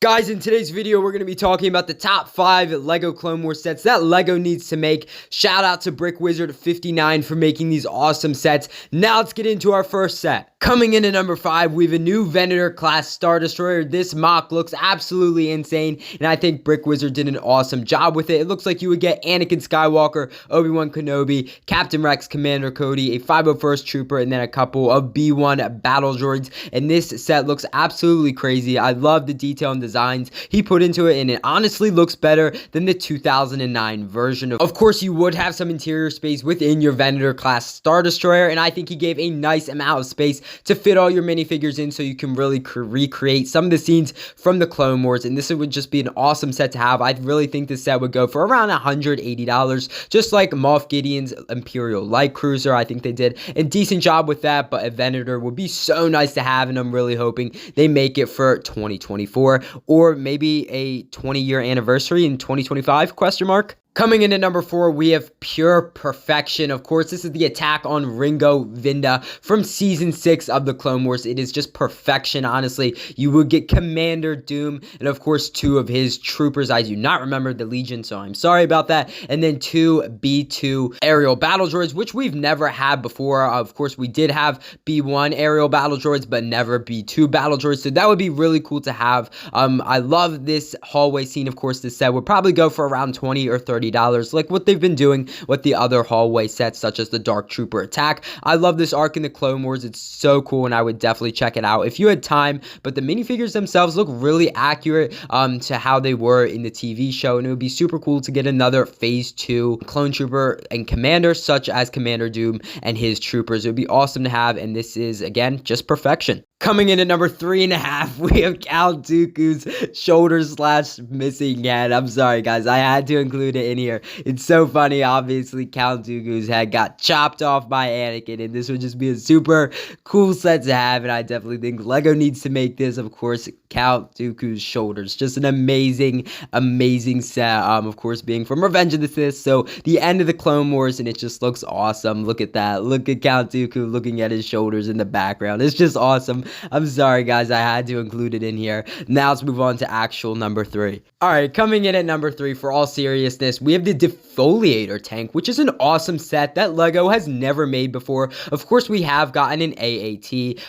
Guys, in today's video, we're going to be talking about the top 5 LEGO Clone Wars sets that LEGO needs to make. Shout out to BrickWizard59 for making these awesome sets. Now let's get into our first set. Coming in at number 5, we have a new Venator class Star Destroyer. This mock looks absolutely insane, and I think BrickWizard did an awesome job with it. It looks like you would get Anakin Skywalker, Obi-Wan Kenobi, Captain Rex, Commander Cody, a 501st Trooper, and then a couple of B1 battle droids. And this set looks absolutely crazy. I love the detail and designs he put into it, and it honestly looks better than the 2009 version. Of course, you would have some interior space within your Venator class Star Destroyer, and I think he gave a nice amount of space to fit all your minifigures in so you can really recreate some of the scenes from the Clone Wars, and this would just be an awesome set to have. I really think this set would go for around $180, just like Moff Gideon's Imperial Light Cruiser. I think they did a decent job with that, but a Venator would be so nice to have, and I'm really hoping they make it for 2024 or maybe a 20-year anniversary in 2025, question mark. Coming in at number 4, we have Pure Perfection. Of course, this is the attack on Ringo Vinda from Season 6 of the Clone Wars. It is just perfection, honestly. You would get Commander Doom and, of course, 2 of his troopers. I do not remember the Legion, so I'm sorry about that. And then 2 B2 aerial battle droids, which we've never had before. Of course, we did have B1 aerial battle droids, but never B2 battle droids, so that would be really cool to have. I love this hallway scene. Of course, this set would probably go for around $20 or $30. Like what they've been doing with the other hallway sets, such as the Dark Trooper attack. I love this arc in the Clone Wars. It's so cool, and I would definitely check it out if you had time. But the minifigures themselves look really accurate to how they were in the TV show, and it would be super cool to get another Phase 2 Clone Trooper and Commander, such as Commander Doom and his troopers. It would be awesome to have, and this is, again, just perfection. Coming in at number 3.5, we have Count Dooku's shoulder/missing head. I'm sorry, guys. I had to include it in here. It's so funny. Obviously, Count Dooku's head got chopped off by Anakin, and this would just be a super cool set to have, and I definitely think LEGO needs to make this. Of course, Count Dooku's shoulders. Just an amazing, amazing set. Of course, being from Revenge of the Sith, so the end of the Clone Wars, and it just looks awesome. Look at that. Look at Count Dooku looking at his shoulders in the background. It's just awesome. I'm sorry, guys. I had to include it in here. Now let's move on to actual number 3. Alright, coming in at number 3, for all seriousness, we have the Defoliator Tank, which is an awesome set that LEGO has never made before. Of course, we have gotten an AAT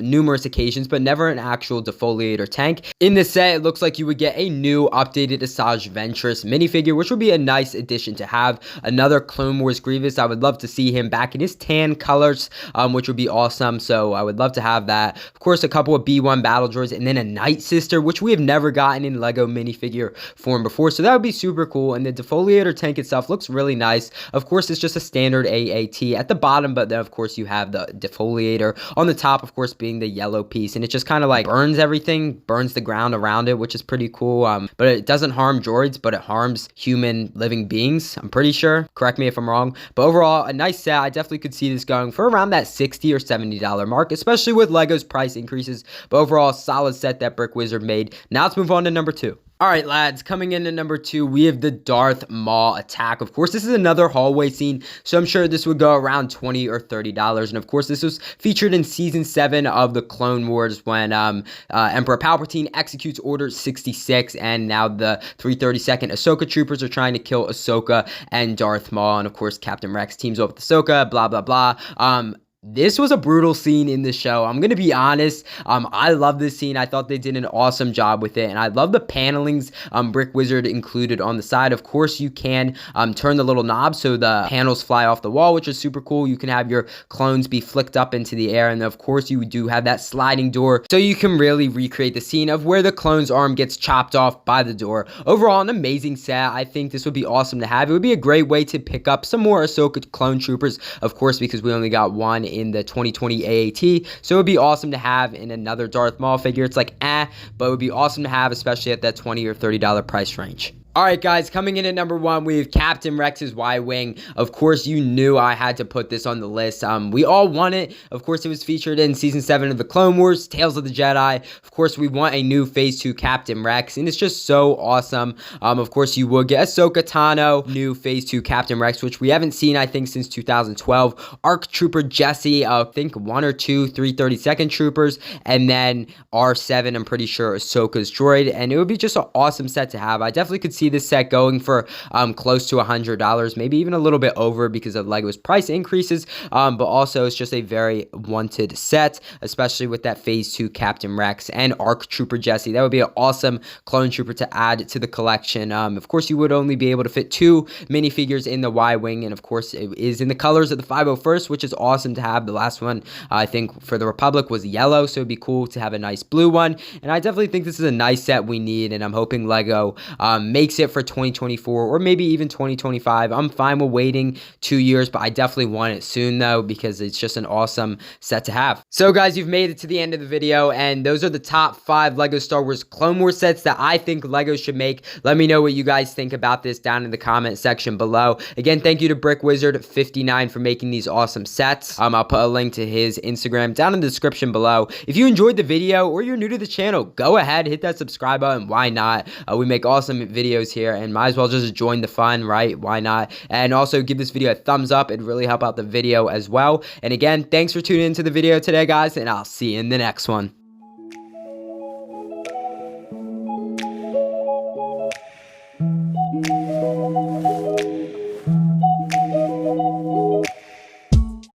numerous occasions, but never an actual Defoliator Tank. In this set, it looks like you would get a new updated Asajj Ventress minifigure, which would be a nice addition to have. Another Clone Wars Grievous. I would love to see him back in his tan colors, which would be awesome, so I would love to have that. Of course, a couple of B1 battle droids, and then a Night Sister, which we have never gotten in LEGO minifigure form before, so that would be super cool. And the Defoliator Tank itself looks really nice. Of course, it's just a standard AAT at the bottom, but then, of course, you have the Defoliator on the top, of course, being the yellow piece, and it just kind of like burns everything, burns the ground around it, which is pretty cool. But it doesn't harm droids, but it harms human living beings, I'm pretty sure. Correct me if I'm wrong. But overall, a nice set. I definitely could see this going for around that $60 or $70 mark, especially with LEGO's price increases. But overall, solid set that BrickWizard made. Now let's move on to number 2. Alright, lads, coming in at number 2, we have the Darth Maul attack. Of course, this is another hallway scene, so I'm sure this would go around $20 or $30. And of course, this was featured in Season 7 of the Clone Wars when Emperor Palpatine executes Order 66, and now the 332nd Ahsoka troopers are trying to kill Ahsoka and Darth Maul. And of course, Captain Rex teams up with Ahsoka, blah, blah, blah. This was a brutal scene in the show. I'm going to be honest. I love this scene. I thought they did an awesome job with it. And I love the panelings BrickWizard included on the side. Of course, you can turn the little knob so the panels fly off the wall, which is super cool. You can have your clones be flicked up into the air. And of course, you do have that sliding door. So you can really recreate the scene of where the clone's arm gets chopped off by the door. Overall, an amazing set. I think this would be awesome to have. It would be a great way to pick up some more Ahsoka clone troopers. Of course, because we only got one in the 2020 AAT, so it would be awesome to have in another Darth Maul figure. It's like but it would be awesome to have, especially at that $20 or $30 price range. Alright guys, coming in at number 1, we have Captain Rex's Y-Wing. Of course, you knew I had to put this on the list. We all want it. Of course, it was featured in Season 7 of the Clone Wars, Tales of the Jedi. Of course, we want a new Phase 2 Captain Rex, and it's just so awesome. Of course, you will get Ahsoka Tano, new Phase 2 Captain Rex, which we haven't seen, I think, since 2012. ARC Trooper Jesse, I think 1 or 2 332nd Troopers, and then R7, I'm pretty sure, Ahsoka's droid, and it would be just an awesome set to have. I definitely could see this set going for close to $100, maybe even a little bit over because of LEGO's price increases, but also it's just a very wanted set, especially with that Phase 2 Captain Rex and ARC Trooper Jesse. That would be an awesome clone trooper to add to the collection. Of course, you would only be able to fit 2 minifigures in the Y-Wing, and of course, it is in the colors of the 501st, which is awesome to have. The last one, I think, for the Republic was yellow, so it'd be cool to have a nice blue one, and I definitely think this is a nice set we need, and I'm hoping LEGO makes it for 2024 or maybe even 2025. I'm fine with waiting 2 years, but I definitely want it soon though, because it's just an awesome set to have. So guys, you've made it to the end of the video, and those are the top 5 LEGO Star Wars Clone Wars sets that I think LEGO should make. Let me know what you guys think about this down in the comment section below. Again, thank you to BrickWizard59 for making these awesome sets. I'll put a link to his Instagram down in the description below. If you enjoyed the video or you're new to the channel, go ahead, hit that subscribe button. Why not? We make awesome videos here, and might as well just join the fun, right? Why not? And also give this video a thumbs up. It'd really help out the video as well. And again, thanks for tuning into the video today, guys, and I'll see you in the next one.